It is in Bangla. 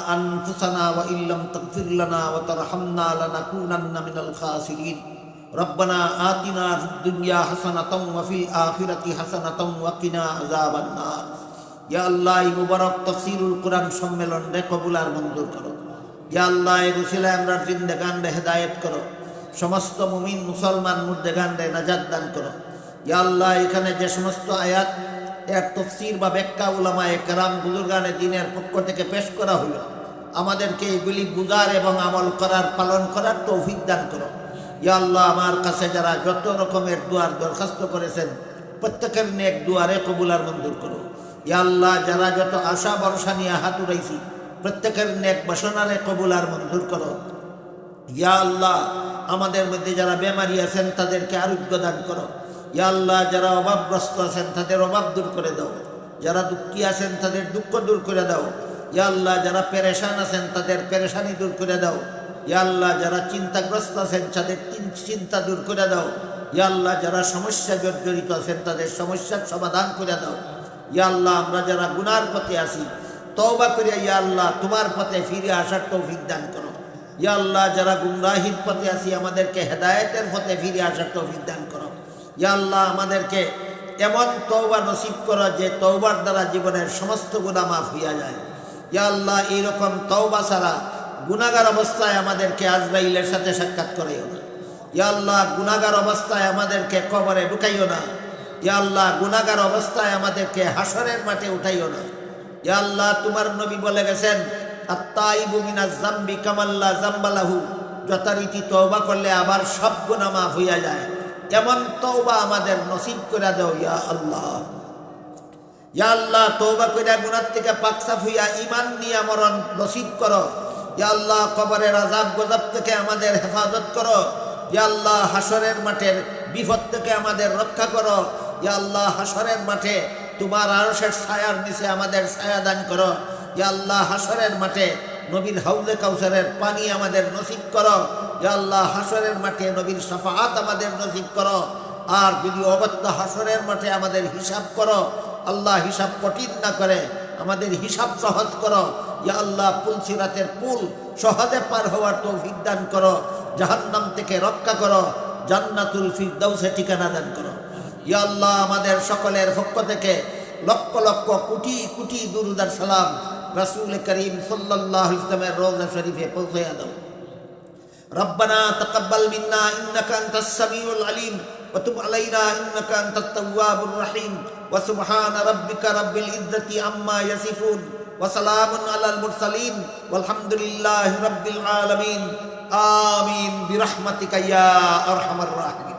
أنفسنا وإن لم تغفر لنا وترحمنا لنكونن من الخاسرين ربنا آتنا في الدنيا حسنة وفي الآخرة حسنة وقنا عذاب النار يا الله মুবারক তাফসীরুল কুরআন সম্মেলন রে কবুল আর মঞ্জুর করো ইয়া আল্লাহ এই রসিলায় আমরা জিন্দেগান রে হেদায়েত করো সমস্ত মুমিন মুসলমান মুর্দেগান রে নাজাত দান করো ইয়া আল্লাহ এখানে যে সমস্ত আয়াত এর তাফসীর বা ব্যাখ্যা উলামায়ে কেরাম বুজুর্গানে দ্বীনের পক্ষ থেকে পেশ করা হলো আমাদেরকে এগুলি বুঝার এবং আমল করার পালন করার তৌফিক দান করো ইয়া আল্লাহ আমার কাছে যারা যত রকমের দুয়ার দরখাস্ত করেছেন প্রত্যেকের নেক দুয়ারে কবুল আর মঞ্জুর করো ইয়া আল্লাহ যারা যত আশা ভরসা নিয়ে হাত উঠাইছি প্রত্যেকের নেক বাসনারে কবুল আর মঞ্জুর করো ইয়া আল্লাহ আমাদের মধ্যে যারা বেমারি আছেন তাদেরকে আরোগ্য দান করো ইয়া আল্লাহ যারা অভাবগ্রস্ত আছেন তাদের অভাব দূর করে দাও যারা দুঃখী আছেন তাদের দুঃখ দূর করে দাও ইয়া আল্লাহ যারা পেরেশান আছেন তাদের পেরেশানি দূর করে দাও ইয়া আল্লাহ যারা চিন্তাগ্রস্ত আছেন তাদের চিন্তা দূর করে দাও ইয়া আল্লাহ যারা সমস্যা জর্জরিত আছেন তাদের সমস্যার সমাধান করে দাও ইয়া আল্লাহ আমরা যারা গুনার পথে আছি তওবা করে ইয়া আল্লাহ তোমার পথে ফিরে আসার তৌফিক দান করো ইয়া আল্লাহ যারা গুমরাহির পথে আছি আমাদেরকে হেদায়েতের পথে ফিরে আসার তৌফিক দান করো ইয়া আল্লাহ আমাদেরকে এমন তওবা নসিব করো যে তওবার দ্বারা জীবনের সমস্ত গুনাহ মাফ হইয়া যায় ইয়া আল্লাহ এইরকম তওবা ছাড়া গুনাহগার অবস্থায় আমাদেরকে আজরাইলের সাথে সাক্ষাৎ করাইও না ইয়া আল্লাহ গুনাহগার অবস্থায় আমাদেরকে কবরে ঢুকাইও না ইয়া আল্লাহ গুনাহগার অবস্থায় আমাদেরকে হাসরের মাঠে উঠাইও না ইয়া আল্লাহ তোমার নবী বলে গেছেন আত-তাইবু মিনাজ যামবি কামাল্লা যামবালাহু যথারীতি তওবা করলে আবার সব গুনাহ মাফ হইয়া যায় এমন তওবা আমাদের নসিব করে দাও ইয়া আল্লাহ ইয়া আল্লাহ তওবা করে গুনাহ থেকে পাক সাফ হইয়া ঈমান নিয়ে মরণ নসিব করো ইয়া আল্লাহ কবরের আযাব গজব থেকে আমাদের হেফাজত করো ইয়া আল্লাহ হাসরের মাঠের বিপদ থেকে আমাদের রক্ষা করো ইয়া আল্লাহ হাসরের মাঠে তোমার আরশের ছায়ার নিচে আমাদের ছায়া দান করো ইয়া আল্লাহ হাসরের মাঠে নবীর হাউজে কাউসারের পানি আমাদের নসিব করো ইয়া আল্লাহ হাসরের মাঠে নবীর শাফাআত আমাদের নসিব করো আর যদি অগত্য হাসরের মাঠে আমাদের হিসাব করো আল্লাহ হিসাব কঠিন না করে আমাদের হিসাব সহজ করো ইয়া আল্লাহ পুলসিরাতের পুল সহজে পার হওয়ার তৌফিক দান করো জাহান্নাম থেকে রক্ষা করো জান্নাতুল ফিরদাউসে ঠিকানা দান করো ইয়া আল্লাহ আমাদের সকলের পক্ষ থেকে লক্ষ লক্ষ কোটি কোটি দুরূদ আর সালাম রাসূল করিম সাল্লাল্লাহু আলাইহি ওয়াসাল্লামের রওজা শরীফে পৌঁছে দাও রব্বানা তাকাব্বাল মিন্না ইন্নাকা আনতাস সামিউল আলিম ওয়া তুব আলাইনা ইন্নাকা আনতাত তাওয়াবুর রহিম ওয়া সুবহানা রাব্বিকা রাব্বিল ইজ্জাতি আম্মা ইয়াসিফুন ওয়া সালামুন আলাল মুরসালিন ওয়ালহামদুলিল্লাহি রাব্বিল আলামিন আমিন বিরহমাতিকা ইয়া আরহামার রাহিমিন।